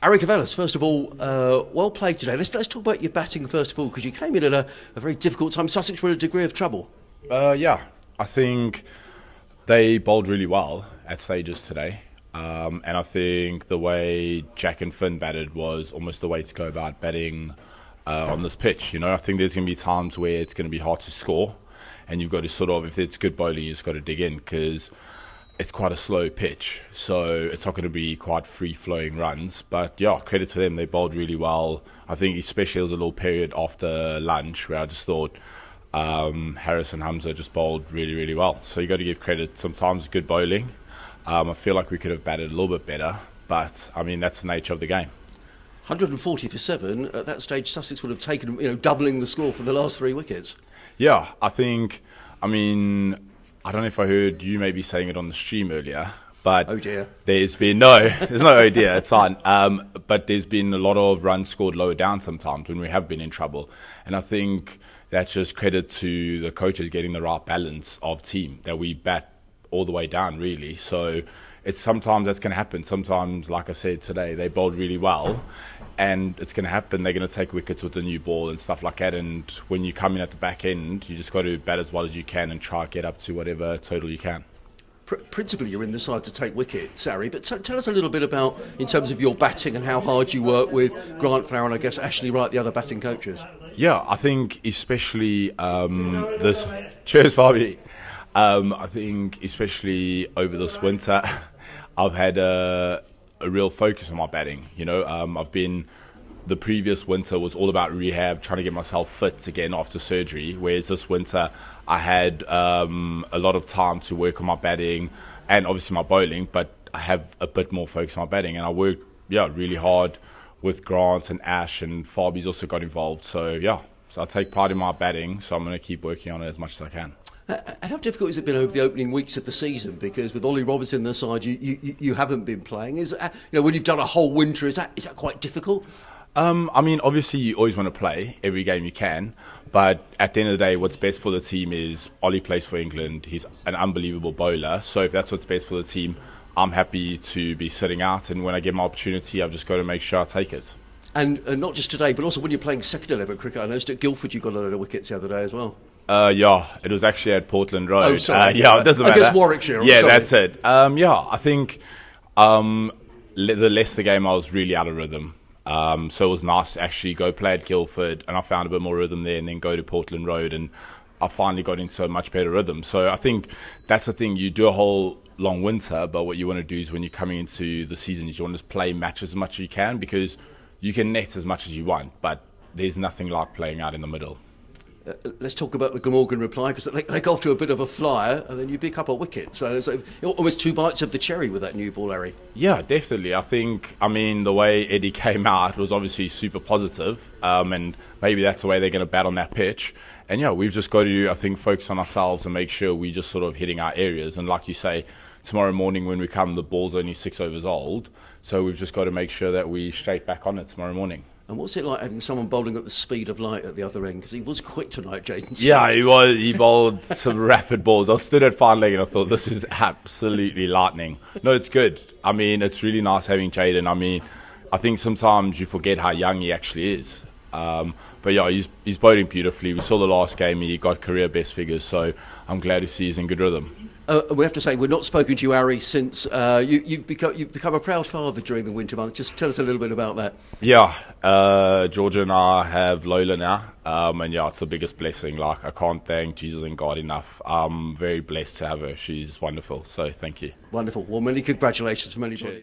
Ari Karvelas, first of all, well played today. Let's talk about your batting first of all, because you came in at a very difficult time. Sussex were in a degree of trouble. Yeah, I think they bowled really well at stages today. And I think the way Jack and Finn batted was almost the way to go about batting on this pitch. You know, I think there's going to be times where it's going to be hard to score, and you've got to sort of, if it's good bowling, you've just got to dig in, because it's quite a slow pitch, so it's not going to be quite free-flowing runs. But yeah, credit to them, they bowled really well. I think especially there was a little period after lunch where I just thought Harris and Hamza just bowled really, really well. So you got to give credit. Sometimes good bowling. I feel like we could have batted a little bit better, but I mean, that's the nature of the game. 140 for 7. At that stage, Sussex would have taken, doubling the score for the last 3 wickets. Yeah, I don't know if I heard you maybe saying it on the stream earlier, but oh dear. There's no oh dear, it's fine. But there's been a lot of runs scored lower down sometimes when we have been in trouble, and I think that's just credit to the coaches getting the right balance of team, that we bat all the way down really. So it's sometimes that's going to happen. Sometimes, like I said today, they bowled really well, and it's going to happen. They're going to take wickets with the new ball and stuff like that. And when you come in at the back end, you just got to bat as well as you can and try to get up to whatever total you can. Principally, you're in the side to take wickets, Ari, but tell us a little bit about, in terms of your batting and how hard you work with Grant Flower and I guess Ashley Wright, the other batting coaches. Yeah, I think especially this... Cheers, Fabi. I think especially over this winter, I've had a real focus on my batting. The previous winter was all about rehab, trying to get myself fit again after surgery, whereas this winter I had a lot of time to work on my batting and obviously my bowling, but I have a bit more focus on my batting, and I worked really hard with Grant and Ash, and Fabi's also got involved. So I take pride in my batting, so I'm going to keep working on it as much as I can. And how difficult has it been over the opening weeks of the season? Because with Ollie Robertson on the side, you haven't been playing. When you've done a whole winter, is that quite difficult? Obviously you always want to play every game you can, but at the end of the day, what's best for the team is Ollie plays for England. He's an unbelievable bowler, so if that's what's best for the team, I'm happy to be sitting out, and when I get my opportunity, I've just got to make sure I take it. And not just today, but also when you're playing second 11 cricket, I noticed at Guildford you got a lot of wickets the other day as well. It was actually at Portland Road. Oh, sorry. It doesn't matter. I guess Warwickshire. Yeah, that's it. I think the Leicester game I was really out of rhythm. So it was nice to actually go play at Guildford, and I found a bit more rhythm there, and then go to Portland Road, and I finally got into a much better rhythm. So I think that's the thing. You do a whole long winter, but what you want to do is when you're coming into the season is you want to just play matches as much as you can, because you can net as much as you want, but there's nothing like playing out in the middle. Let's talk about the Glamorgan reply, because they go off to a bit of a flyer and then you pick up a wicket. So almost 2 bites of the cherry with that new ball, Larry. Yeah, definitely. I think, the way Eddie came out was obviously super positive, and maybe that's the way they're going to bat on that pitch. And we've just got to, I think, focus on ourselves and make sure we just sort of hitting our areas. And like you say, tomorrow morning when we come, the ball's only 6 overs old. So we've just got to make sure that we straight back on it tomorrow morning. And what's it like having someone bowling at the speed of light at the other end? Because he was quick tonight, Jaden. Yeah, he was. He bowled some rapid balls. I stood at fine leg and I thought, this is absolutely lightning. No, it's good. It's really nice having Jaden. I think sometimes you forget how young he actually is. But he's bowling beautifully. We saw the last game, he got career best figures, so I'm glad to see he's in good rhythm. We have to say, we've not spoken to you, Ari, since you've become a proud father during the winter months. Just tell us a little bit about that. Yeah, Georgia and I have Lola now, and it's the biggest blessing. Like, I can't thank Jesus and God enough. I'm very blessed to have her. She's wonderful, so thank you. Wonderful. Well, many congratulations from anybody.